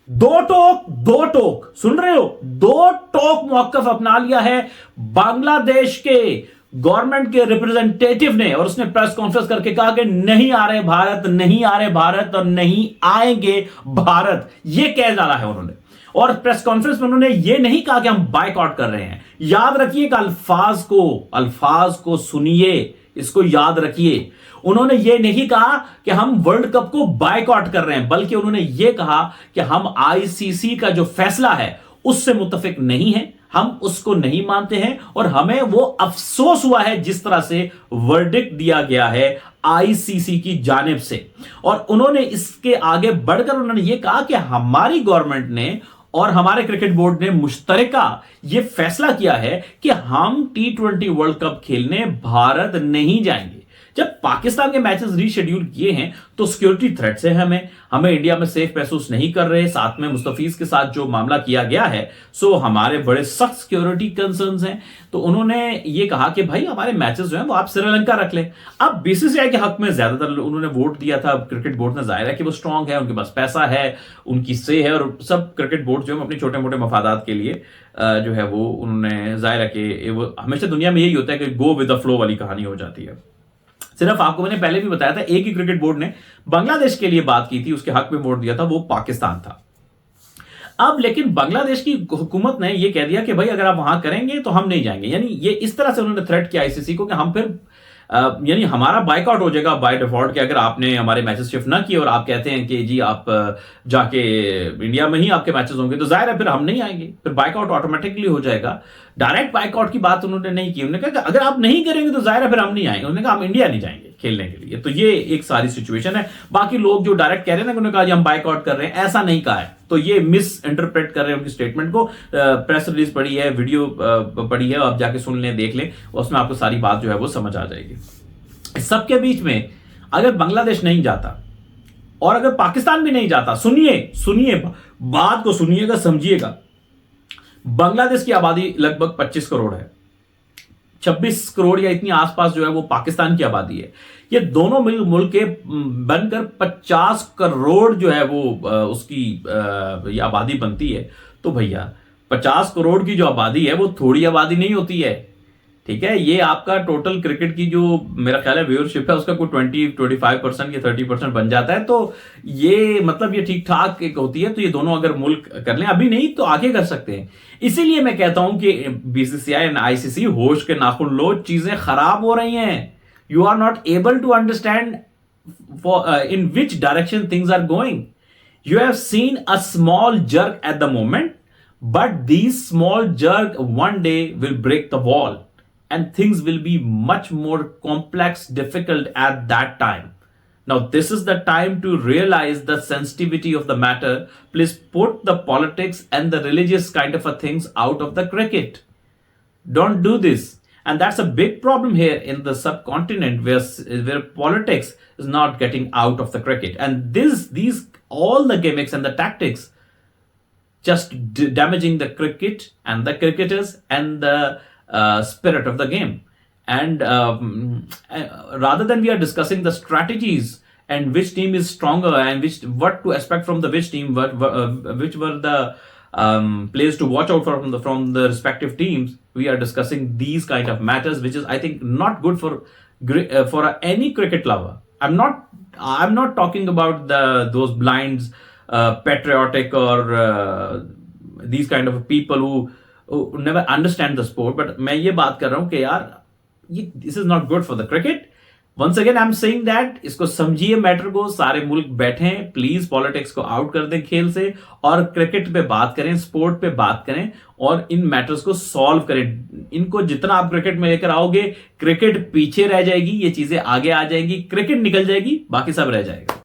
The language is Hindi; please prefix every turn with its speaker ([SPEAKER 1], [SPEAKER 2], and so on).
[SPEAKER 1] दो टोक सुन रहे हो, दो टोक मौकफ अपना लिया है बांग्लादेश के गवर्नमेंट के रिप्रेजेंटेटिव ने, और उसने प्रेस कॉन्फ्रेंस करके कहा कि नहीं आ रहे भारत, नहीं आ रहे भारत और नहीं आएंगे भारत, यह कह डाला है उन्होंने। और प्रेस कॉन्फ्रेंस में उन्होंने यह नहीं कहा कि हम बायकॉट कर रहे हैं। याद रखिएगा अल्फाज को सुनिए, इसको याद रखिए। उन्होंने यह नहीं कहा कि हम वर्ल्ड कप को बायकॉट कर रहे हैं, बल्कि उन्होंने यह कहा कि हम आईसीसी का जो फैसला है उससे मुत्तफिक नहीं है, हम उसको नहीं मानते हैं और हमें वो अफसोस हुआ है जिस तरह से वर्डिक्ट दिया गया है आईसीसी की जानिब से। और उन्होंने इसके आगे बढ़कर उन्होंने ये कहा कि हमारी गवर्नमेंट ने और हमारे क्रिकेट बोर्ड ने मुश्तरका यह फैसला किया है कि हम T20 वर्ल्ड कप खेलने भारत नहीं जाएंगे। जब पाकिस्तान के मैचेस रीशेड्यूल किए हैं तो सिक्योरिटी थ्रेट से हमें इंडिया में सेफ महसूस नहीं कर रहे। साथ में मुस्तफीज के साथ जो मामला किया गया है, सो हमारे बड़े सख्त सिक्योरिटी कंसर्न्स हैं। तो उन्होंने ये कहा कि भाई हमारे मैचेस जो हैं वो आप श्रीलंका रख लें। अब बीसीसीआई के हक में ज्यादातर उन्होंने वोट दिया था क्रिकेट बोर्ड ने, जाहिर है कि वो स्ट्रांग है, उनके पास पैसा है, उनकी से है, और सब क्रिकेट बोर्ड जो है अपने छोटे मोटे मफादात के लिए जो है वो उन्होंने, जाहिर है कि वो हमेशा दुनिया में यही होता है कि गो विद द फ्लो वाली कहानी हो जाती है। सिर्फ आपको मैंने पहले भी बताया था, एक ही क्रिकेट बोर्ड ने बांग्लादेश के लिए बात की थी, उसके हक में वोट दिया था, वो पाकिस्तान था। अब लेकिन बांग्लादेश की हुकूमत ने यह कह दिया कि भाई अगर आप वहां करेंगे तो हम नहीं जाएंगे। यानी ये इस तरह से उन्होंने थ्रेट किया आईसीसी को कि हम फिर यानी हमारा बायकॉट हो जाएगा बाय डिफॉल्ट, कि अगर आपने हमारे मैचेस शिफ्ट ना किए और आप कहते हैं कि जी आप जाके इंडिया में ही आपके मैचेस होंगे, तो जाहिर है फिर हम नहीं आएंगे, फिर बायकॉट ऑटोमेटिकली हो जाएगा। डायरेक्ट बायकॉट की बात उन्होंने नहीं की। उन्होंने कहा कि अगर आप नहीं करेंगे तो जाहिर है फिर हम नहीं आएंगे। उन्होंने कहा हम इंडिया नहीं जाएंगे खेलने के लिए। तो ये एक सारी सिचुएशन है। बाकी लोग जो डायरेक्ट कह रहे हैं ना, उन्होंने कहा जी हम बायकॉट कर रहे हैं, ऐसा नहीं कहा है। तो ये मिस इंटरप्रेट कर रहे हैं उनकी स्टेटमेंट को। प्रेस रिलीज पड़ी है, वीडियो पड़ी है, आप जाके सुन लें, देख लें, उसमें आपको सारी बात जो है वो समझ आ जाएगी। इस सबके बीच में अगर बांग्लादेश नहीं जाता और अगर पाकिस्तान भी नहीं जाता, सुनिए बात को सुनिएगा, समझिएगा। बांग्लादेश की आबादी लगभग 25 करोड़ है, 26 करोड़ या इतनी आसपास जो है वो पाकिस्तान की आबादी है। ये दोनों मुल्क के बनकर 50 करोड़ जो है वो उसकी ये आबादी बनती है। तो भैया 50 करोड़ की जो आबादी है वो थोड़ी आबादी नहीं होती है, ठीक है। ये आपका टोटल क्रिकेट की जो मेरा ख्याल है व्यूअरशिप है उसका कोई 25% या 30% बन जाता है। तो ये मतलब ये ठीक ठाक एक होती है। तो ये दोनों अगर मुल्क कर लें, अभी नहीं तो आगे कर सकते हैं। इसीलिए मैं कहता हूं कि बीसीसीआई एंड आईसीसी होश के नाखुन लो, चीजें खराब हो रही हैं। You are not able to understand in which direction things are going. You have seen a small jerk at the moment, but these small jerk one day will break the wall. And things will be much more complex, difficult at that time. Now, this is the time to realize the sensitivity of the matter. Please put the politics and the religious kind of a things out of the cricket. Don't do this. And that's a big problem here in the subcontinent where politics is not getting out of the cricket. And these all the gimmicks and the tactics just damaging the cricket and the cricketers and the spirit of the game. And rather than we are discussing the strategies and which team is stronger and what to expect from the which team, which were the players to watch out for from the respective teams, we are discussing these kind of matters, which is I think not good for any cricket lover. I'm not talking about those blinds, patriotic or these kind of people who never understand the sport, but मैं ये बात कर रहा हूं कि यार ये this is not good for the cricket. Once again I'm saying that इसको समझिए मैटर को, सारे मुल्क बैठें, प्लीज पॉलिटिक्स को आउट कर दें खेल से और क्रिकेट पे बात करें, स्पोर्ट पे बात करें और इन मैटर्स को सॉल्व करें। इनको जितना आप क्रिकेट में लेकर आओगे, क्रिकेट पीछे रह जाएगी, ये चीजें आगे आ जाएंगी, क्रिकेट निकल जाएगी, बाकी सब रह जाएगा।